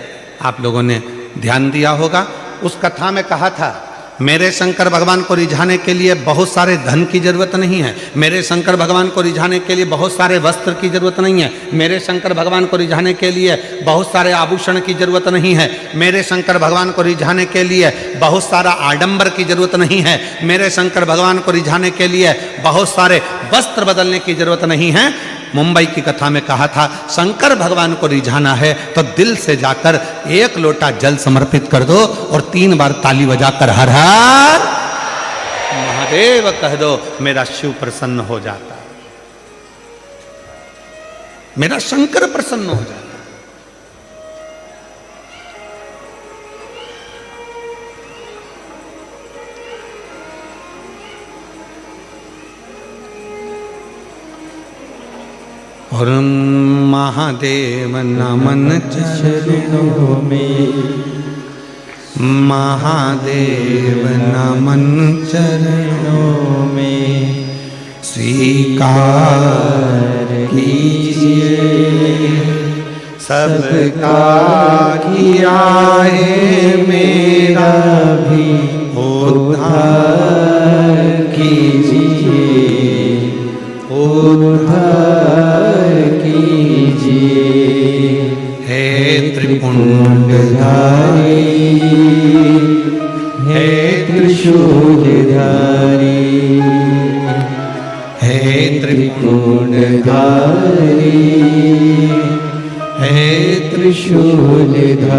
आप लोगों ने ध्यान दिया होगा। उस कथा में कहा था मेरे शंकर भगवान को रिझाने के लिए बहुत सारे धन की जरूरत नहीं है, मेरे शंकर भगवान को रिझाने के लिए बहुत सारे वस्त्र की जरूरत नहीं है, मेरे शंकर भगवान को रिझाने के लिए बहुत सारे आभूषण की जरूरत नहीं है, मेरे शंकर भगवान को रिझाने के लिए बहुत सारा आडंबर की जरूरत नहीं है, मेरे शंकर भगवान को रिझाने के लिए बहुत सारे वस्त्र बदलने की जरूरत नहीं है। मुंबई की कथा में कहा था शंकर भगवान को रिझाना है तो दिल से जाकर एक लोटा जल समर्पित कर दो और 3 बार ताली बजाकर हर हर महादेव कह दो, मेरा शिव प्रसन्न हो जाता, मेरा शंकर प्रसन्न हो जाता। और महादेव नमन चरणों में, महादेव नमन चरणों में स्वीकार कीजिए, सबका किया है मेरा भी उद्धार कीजिए, उद्धार कीजिए। हे त्रिपुंडधारी, हे त्रिशूलधारी, हे त्रिपुंडधारी, हे त्रिशूलधारी।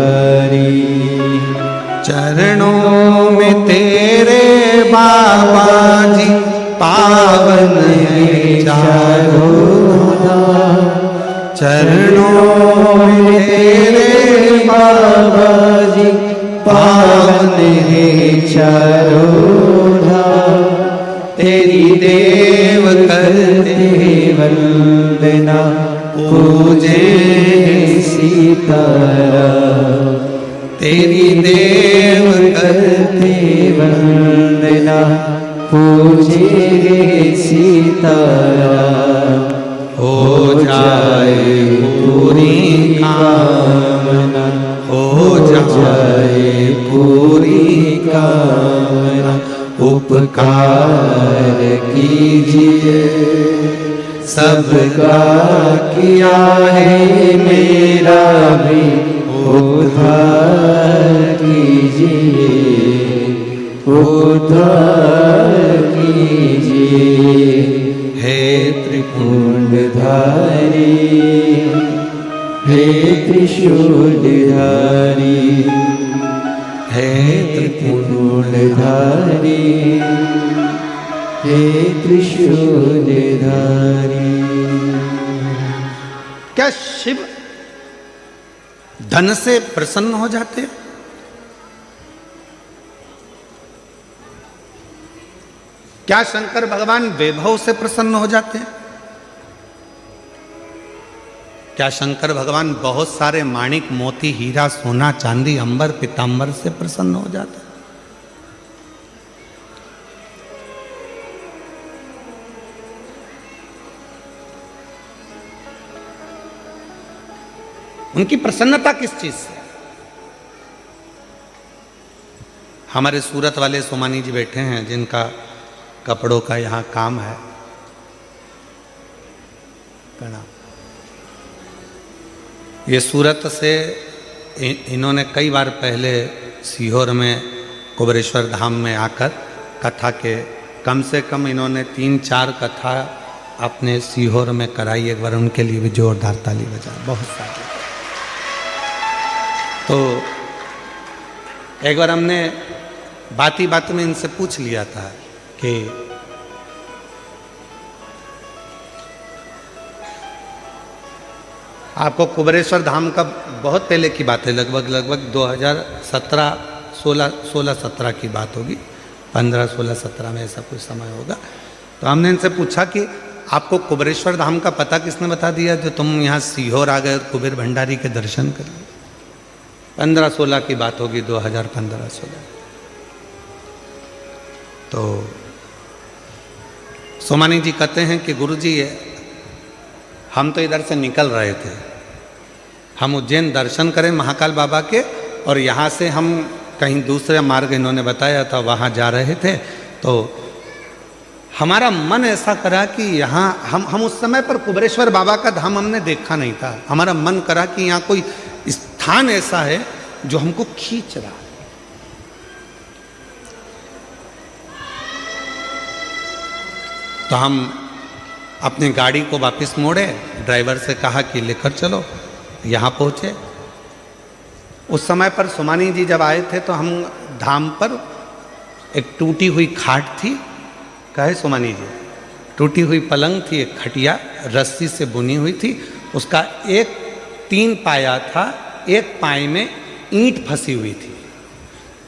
चरणों में तेरे बाबा जी पावन है चारों धाम, चरणों में तेरे बाबा जी पावन है चारों धाम। तेरी देव करते वंदना, पूजे सीताराम। तेरी देव करते वंदना, पूजे सीताराम। हो जाए पूरी कामना, हो जाए पूरी कामना। उपकार कीजिए, सबका किया है मेरा भी उद्धार कीजिए, उद्धार कीजिए। हे त्रिपुंडधारी, हे त्रिशूलधारी, हे त्रिशूलधारी, हे त्रिशूलधारी। क्या शिव धन से प्रसन्न हो जाते हैं? क्या शंकर भगवान वैभव से प्रसन्न हो जाते हैं? क्या शंकर भगवान बहुत सारे माणिक मोती हीरा सोना चांदी अंबर पीतांबर से प्रसन्न हो जाते हैं? उनकी प्रसन्नता किस चीज से? हमारे सूरत वाले सोमानी जी बैठे हैं जिनका कपड़ों का यहाँ काम है। प्रणाम। ये सूरत से इन्होंने कई बार पहले सीहोर में कुबरेश्वर धाम में आकर कथा के कम से कम इन्होंने 3-4 कथा अपने सीहोर में कराई। एक बार उनके लिए भी जोरदार ताली बजा। बहुत सारे। तो एक बार हमने बाती बात में इनसे पूछ लिया था कि आपको कुबरेश्वर धाम का बहुत पहले की बात है, लगभग 2017 की बात होगी, 15-16-17 में ऐसा कुछ समय होगा। तो हमने इनसे पूछा कि आपको कुबरेश्वर धाम का पता किसने बता दिया जो तुम यहाँ सीहोर आ गए और कुबेर भंडारी के दर्शन कर लिए? 15-16 की बात होगी, 2015-16। तो सोमानी जी कहते हैं कि गुरुजी हम तो इधर से निकल रहे थे, हम उज्जैन दर्शन करें महाकाल बाबा के, और यहाँ से हम कहीं दूसरे मार्ग इन्होंने बताया था वहाँ जा रहे थे। तो हमारा मन ऐसा करा कि यहाँ हम उस समय पर कुबरेश्वर बाबा का धाम हमने देखा नहीं था। हमारा मन करा कि यहाँ कोई स्थान ऐसा है जो हमको खींच रहा है। तो हम अपनी गाड़ी को वापस मोड़े, ड्राइवर से कहा कि लेकर चलो। यहाँ पहुँचे। उस समय पर सोमानी जी जब आए थे तो हम धाम पर एक टूटी हुई खाट थी, कहे सोमानी जी, टूटी हुई पलंग थी, एक खटिया रस्सी से बुनी हुई थी, उसका 3 पाया था, एक पाए में ईंट फंसी हुई थी,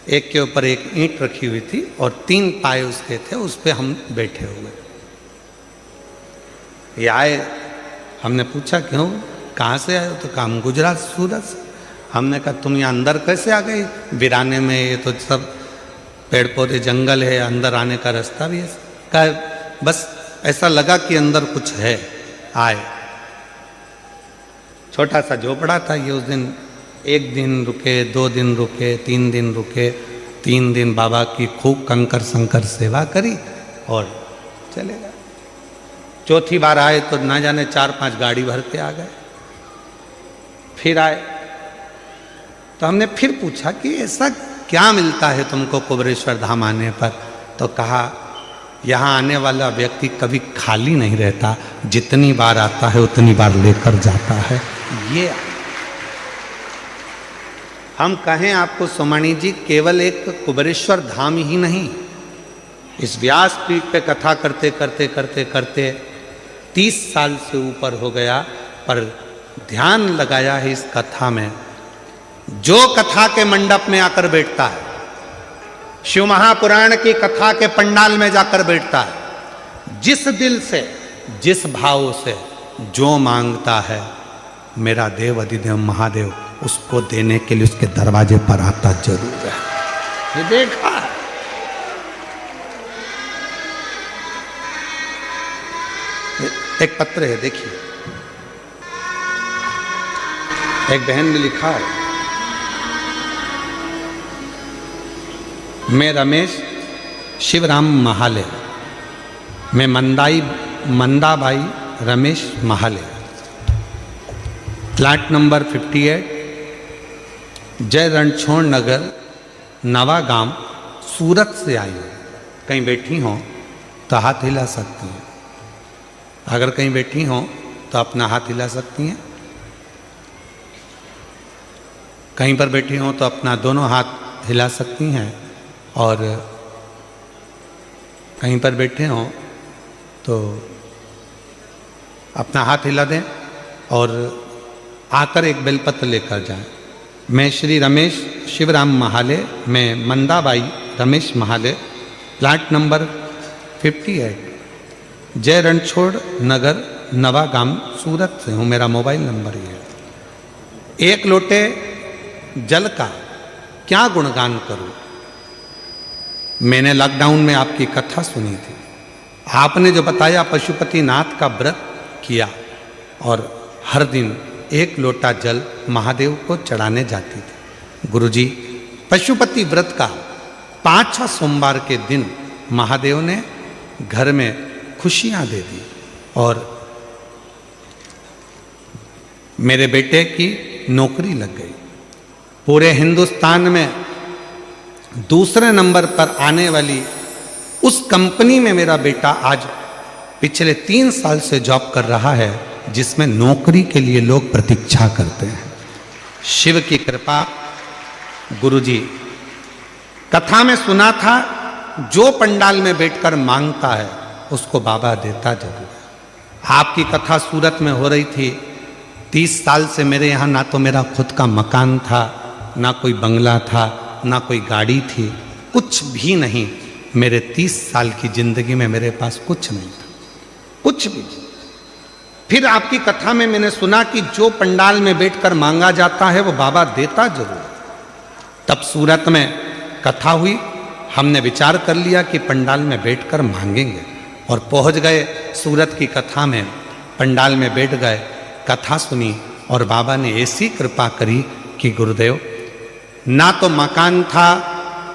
एक के ऊपर एक ईंट रखी हुई थी और 3 पाए उसके थे, उस पर हम बैठे हुए। ये आए, हमने पूछा क्यों, कहाँ से आए? तो कहा हम गुजरात सूरत से। हमने कहा तुम यहाँ अंदर कैसे आ गई? वीराने में ये तो सब पेड़ पौधे जंगल है, अंदर आने का रास्ता भी है। कहा बस ऐसा लगा कि अंदर कुछ है, आए। छोटा सा झोपड़ा था ये। उस दिन 1 दिन रुके, 2 दिन रुके, 3 दिन रुके। 3 दिन बाबा की खूब कंकर संकर सेवा करी और चले गए। चौथी बार आए तो ना जाने 4-5 गाड़ी भर के आ गए। फिर आए तो हमने फिर पूछा कि ऐसा क्या मिलता है तुमको कुबरेश्वर धाम आने पर? तो कहा यहाँ आने वाला व्यक्ति कभी खाली नहीं रहता, जितनी बार आता है उतनी बार लेकर जाता है। ये हम कहें आपको सोमानी जी, केवल एक कुबरेश्वर धाम ही नहीं, इस व्यासपीठ पे कथा करते करते करते करते 30 साल से ऊपर हो गया, पर ध्यान लगाया है इस कथा में। जो कथा के मंडप में आकर बैठता है, शिव महापुराण की कथा के पंडाल में जाकर बैठता है, जिस दिल से, जिस भाव से जो मांगता है, मेरा देव अधिदेव महादेव उसको देने के लिए उसके दरवाजे पर आता जरूर है। ये देखा है। एक पत्र है, देखिए, एक बहन ने लिखा है, मैं रमेश शिवराम महाले, मैं मंदाबाई रमेश महाले, फ्लैट नंबर 58, जय रणछोड़ नगर, नवा गांव, सूरत से आई हूँ। कहीं बैठी हों तो हाथ हिला सकती हैं। अगर कहीं बैठी हों तो अपना हाथ हिला सकती हैं। कहीं पर बैठी हों तो अपना दोनों हाथ हिला सकती हैं, और कहीं पर बैठे हों तो अपना हाथ हिला दें और आकर एक बेलपत्र लेकर जाएं। मैं श्री रमेश शिवराम महाले, मैं मंदाबाई रमेश महाले, प्लाट नंबर 58, जय रणछोड़ नगर, नवागाम, सूरत से हूँ। मेरा मोबाइल नंबर ये है। एक लोटे जल का क्या गुणगान करूं? मैंने लॉकडाउन में आपकी कथा सुनी थी। आपने जो बताया पशुपतिनाथ का व्रत किया और हर दिन एक लोटा जल महादेव को चढ़ाने जाती थी। गुरुजी, पशुपति व्रत का 5वां सोमवार के दिन महादेव ने घर में खुशियां दे दी और मेरे बेटे की नौकरी लग गई। पूरे हिंदुस्तान में दूसरे नंबर पर आने वाली उस कंपनी में मेरा बेटा आज पिछले 3 साल से जॉब कर रहा है, जिसमें नौकरी के लिए लोग प्रतीक्षा करते हैं। शिव की कृपा। गुरुजी, कथा में सुना था जो पंडाल में बैठकर मांगता है उसको बाबा देता जरूर है। आपकी कथा सूरत में हो रही थी। 30 साल से मेरे यहाँ ना तो मेरा खुद का मकान था, ना कोई बंगला था, ना कोई गाड़ी थी, कुछ भी नहीं। मेरे 30 साल की जिंदगी में मेरे पास कुछ नहीं था, कुछ भी। फिर आपकी कथा में मैंने सुना कि जो पंडाल में बैठकर मांगा जाता है वो बाबा देता जरूर। तब सूरत में कथा हुई, हमने विचार कर लिया कि पंडाल में बैठकर मांगेंगे और पहुंच गए सूरत की कथा में। पंडाल में बैठ गए, कथा सुनी और बाबा ने ऐसी कृपा करी कि गुरुदेव, ना तो मकान था,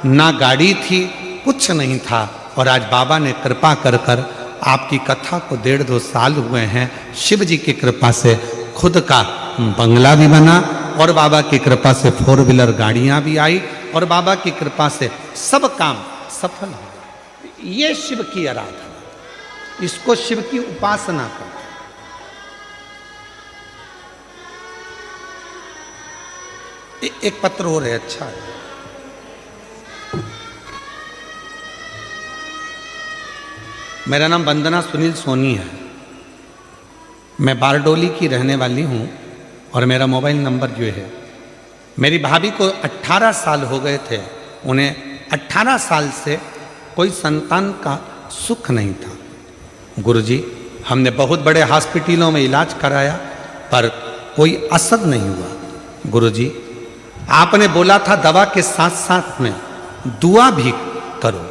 ना गाड़ी थी, कुछ नहीं था, और आज बाबा ने कृपा कर कर आपकी कथा को 1.5-2 साल हुए हैं। शिव जी की कृपा से खुद का बंगला भी बना और बाबा की कृपा से 4 व्हीलर गाड़ियां भी आई और बाबा की कृपा से सब काम सफल हो गया। ये शिव की आराधना, इसको शिव की उपासना करते। एक पत्र हो रहे, अच्छा है। मेरा नाम वंदना सुनील सोनी है। मैं बारडोली की रहने वाली हूँ और मेरा मोबाइल नंबर जो है, मेरी भाभी को 18 साल हो गए थे। उन्हें 18 साल से कोई संतान का सुख नहीं था। गुरुजी, हमने बहुत बड़े हॉस्पिटलों में इलाज कराया पर कोई असर नहीं हुआ। गुरुजी, आपने बोला था दवा के साथ साथ में दुआ भी करो।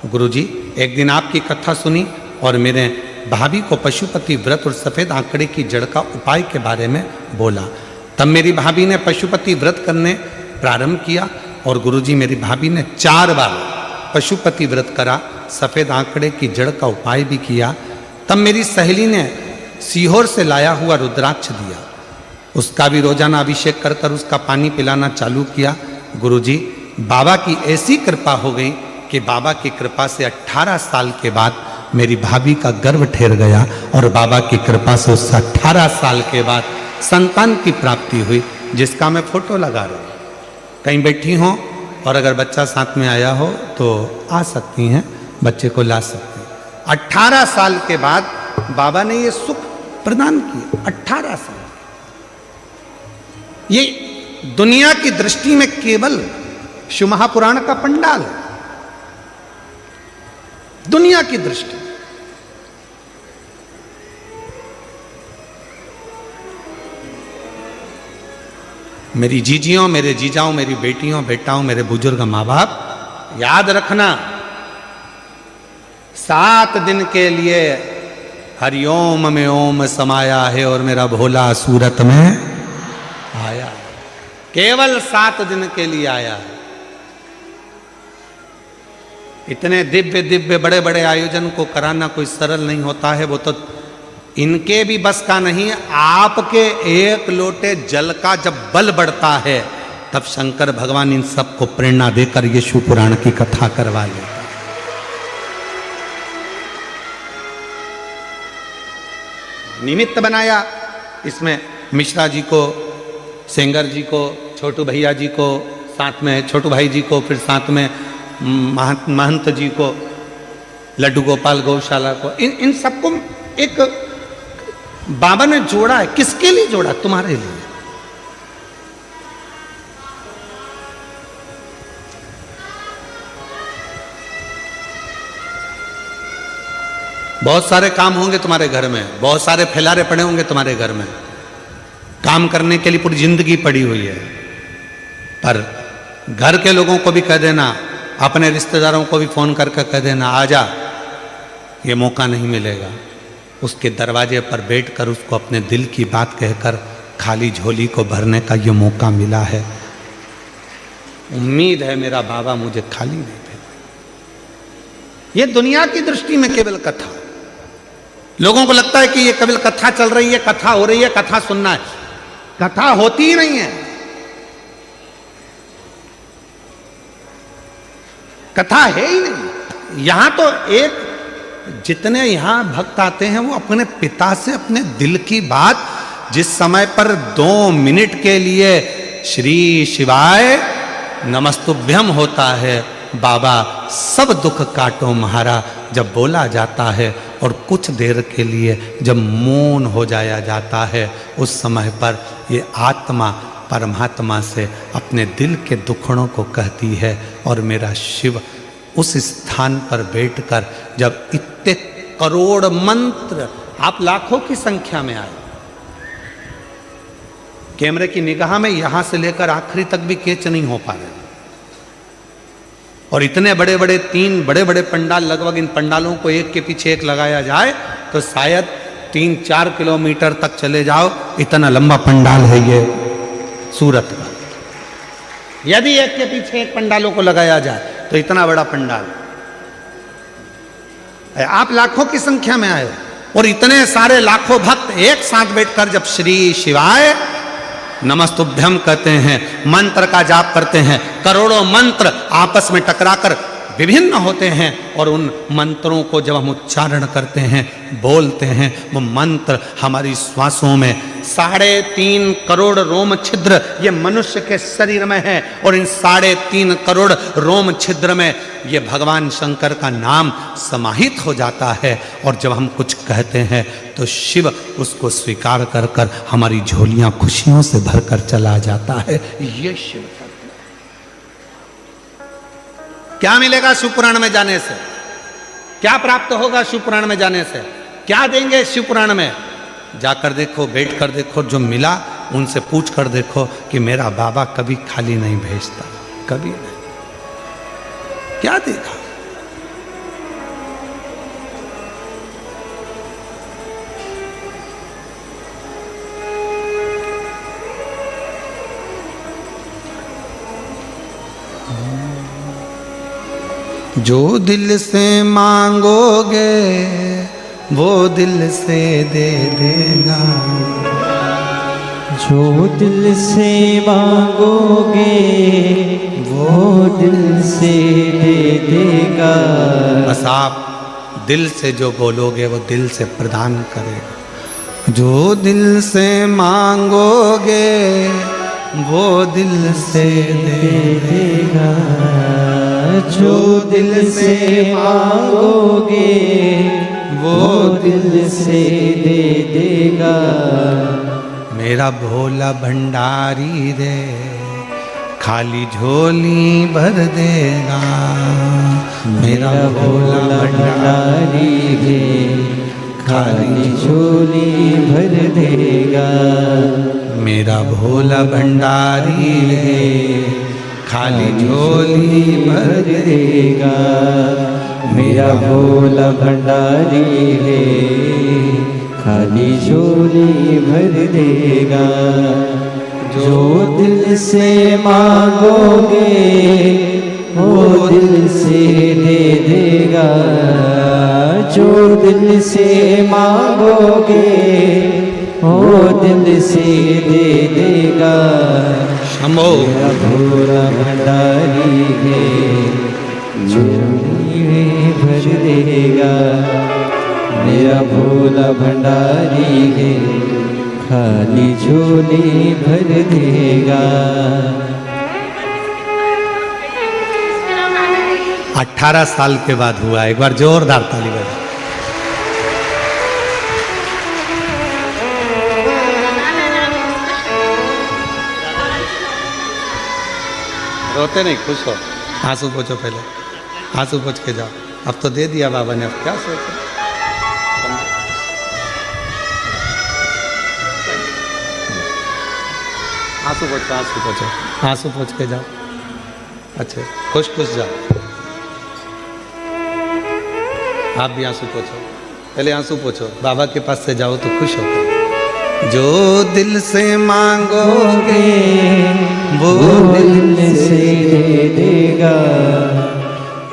गुरुजी, एक दिन आपकी कथा सुनी और मेरे भाभी को पशुपति व्रत और सफ़ेद आंकड़े की जड़ का उपाय के बारे में बोला। तब मेरी भाभी ने पशुपति व्रत करने प्रारंभ किया और गुरुजी, मेरी भाभी ने 4 बार पशुपति व्रत करा, सफ़ेद आंकड़े की जड़ का उपाय भी किया। तब मेरी सहेली ने सीहोर से लाया हुआ रुद्राक्ष दिया, उसका भी रोजाना अभिषेक कर कर उसका पानी पिलाना चालू किया। गुरुजी, बाबा की ऐसी कृपा हो गई कि बाबा की कृपा से 18 साल के बाद मेरी भाभी का गर्भ ठहर गया और बाबा की कृपा से उस 18 साल के बाद संतान की प्राप्ति हुई, जिसका मैं फोटो लगा रहा हूँ। कहीं बैठी हो और अगर बच्चा साथ में आया हो तो आ सकती हैं, बच्चे को ला सकती हैं। 18 साल के बाद बाबा ने ये सुख प्रदान किया। 18 साल ये दुनिया की दृष्टि में केवल शिव महापुराण का पंडाल है। दुनिया की दृष्टि मेरी जीजियों, मेरे जीजाओं, मेरी बेटियों, बेटाओं, मेरे बुजुर्ग माँ बाप, याद रखना 7 दिन के लिए हरिओम में ओम समाया है और मेरा भोला सूरत में आया है। केवल 7 दिन के लिए आया है। इतने दिव्य दिव्य बड़े बड़े आयोजन को कराना कोई सरल नहीं होता है। वो तो इनके भी बस का नहीं। आपके एक लोटे जल का जब बल बढ़ता है तब शंकर भगवान इन सबको प्रेरणा देकर ये शिव पुराण की कथा करवा लेता। निमित्त बनाया, इसमें मिश्रा जी को, सेंगर जी को, छोटू भैया जी को साथ में, छोटू भाई जी को, फिर साथ में महंत जी को, लड्डू गोपाल गौशाला को, इन सबको एक बाबा ने जोड़ा है। किसके लिए जोड़ा? तुम्हारे लिए। बहुत सारे काम होंगे तुम्हारे घर में, बहुत सारे फैलारे पड़े होंगे तुम्हारे घर में, काम करने के लिए पूरी जिंदगी पड़ी हुई है, पर घर के लोगों को भी कह देना, अपने रिश्तेदारों को भी फोन करके कह देना, आजा, ये मौका नहीं मिलेगा। उसके दरवाजे पर बैठकर उसको अपने दिल की बात कहकर खाली झोली को भरने का ये मौका मिला है। उम्मीद है मेरा बाबा मुझे खाली नहीं भेजेगा। ये दुनिया की दृष्टि में केवल कथा। लोगों को लगता है कि ये केवल कथा चल रही है, कथा हो रही है, कथा सुनना है। कथा होती ही नहीं है, कथा है ही नहीं। यहां तो एक जितने यहां भक्त आते हैं वो अपने पिता से अपने दिल की बात, जिस समय पर 2 मिनट के लिए श्री शिवाय नमस्तुभ्यम होता है, बाबा सब दुख काटो महारा जब बोला जाता है, और कुछ देर के लिए जब मौन हो जाया जाता है, उस समय पर ये आत्मा परमात्मा से अपने दिल के दुखड़ों को कहती है। और मेरा शिव उस स्थान पर बैठकर जब इतने करोड़ मंत्र, आप लाखों की संख्या में आए, कैमरे की निगाह में यहां से लेकर आखिरी तक भी कैच नहीं हो पा रहे, और इतने बड़े बड़े 3 बड़े बड़े पंडाल, लगभग इन पंडालों को एक के पीछे एक लगाया जाए तो शायद 3-4 किलोमीटर तक चले जाओ, इतना लंबा पंडाल है ये सूरत का। यदि एक के पीछे एक पंडालों को लगाया जाए तो इतना बड़ा पंडाल। आप लाखों की संख्या में आए और इतने सारे लाखों भक्त एक साथ बैठकर जब श्री शिवाय नमस्तुभ्यम कहते हैं, मंत्र का जाप करते हैं, करोड़ों मंत्र आपस में टकराकर विभिन्न होते हैं, और उन मंत्रों को जब हम उच्चारण करते हैं, बोलते हैं, वो मंत्र हमारी श्वासों में 3.5 करोड़ रोम छिद्र ये मनुष्य के शरीर में है, और इन 3.5 करोड़ रोम छिद्र में ये भगवान शंकर का नाम समाहित हो जाता है। और जब हम कुछ कहते हैं तो शिव उसको स्वीकार कर कर हमारी झोलियां खुशियों से भरकर चला जाता है। ये शिव का क्या मिलेगा शिवपुराण में जाने से? क्या प्राप्त होगा शिवपुराण में जाने से? क्या देंगे शिवपुराण में? जाकर देखो, बैठ कर देखो, जो मिला उनसे पूछ कर देखो कि मेरा बाबा कभी खाली नहीं भेजता, कभी नहीं। क्या देखा? जो दिल से मांगोगे वो दिल से दे देगा, जो दिल से मांगोगे वो दिल से दे देगा। बस आप दिल से जो बोलोगे वो दिल से प्रदान करेगा। जो दिल से मांगोगे वो दिल से दे देगा, जो दिल से मांगोगे वो दिल से दे देगा। मेरा भोला भंडारी रे खाली झोली भर देगा, मेरा भोला भंडारी रे खाली झोली भर देगा। मेरा भोला भंडारी रे खाली झोली भर देगा। मेरा भोला भंडारी रे खाली झोली भर देगा। जो दिल से मांगोगे वो दिल से दे देगा, जो दिल से मांगोगे वो दिल से दे देगा। शंभो मेरा भोला भंडारी है झोली में भर देगा। मेरा भोला भंडारी है खाली झोली भर देगा। 18 साल के बाद हुआ। एक बार जोरदार ताली बजा। रोते नहीं, खुश हो। आंसू पोछो पहले, आंसू पोछ के जाओ। अब तो दे दिया बाबा ने, अब क्या सोचो। आंसू पोछो, आंसू पोछो, आंसू पोछ के जाओ। अच्छे खुश खुश जाओ। आप भी आंसू पोछो, पहले आंसू पोछो। बाबा के पास से जाओ तो खुश होकर। जो दिल से मांगोगे वो दिल से दे देगा।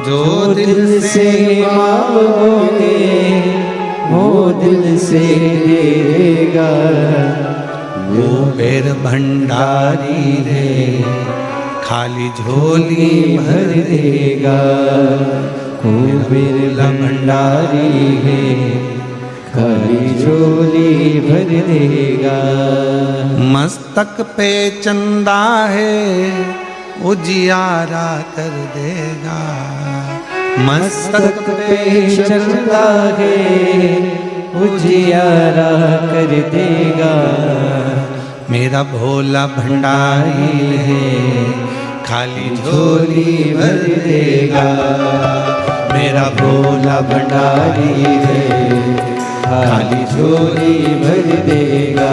जो दिल से मांगोगे वो दिल से दे देगा। वो बेर भंडारी है, खाली झोली भर देगा। कुबेर भंडारी है, खाली झोली भर देगा। मस्तक पे चंदा है, उजियारा कर देगा। मस्तक पे चंदा है, उजियारा कर देगा। मेरा भोला भंडारी है, खाली झोली भर देगा। मेरा भोला भंडारी है, खाली झोली भर देगा।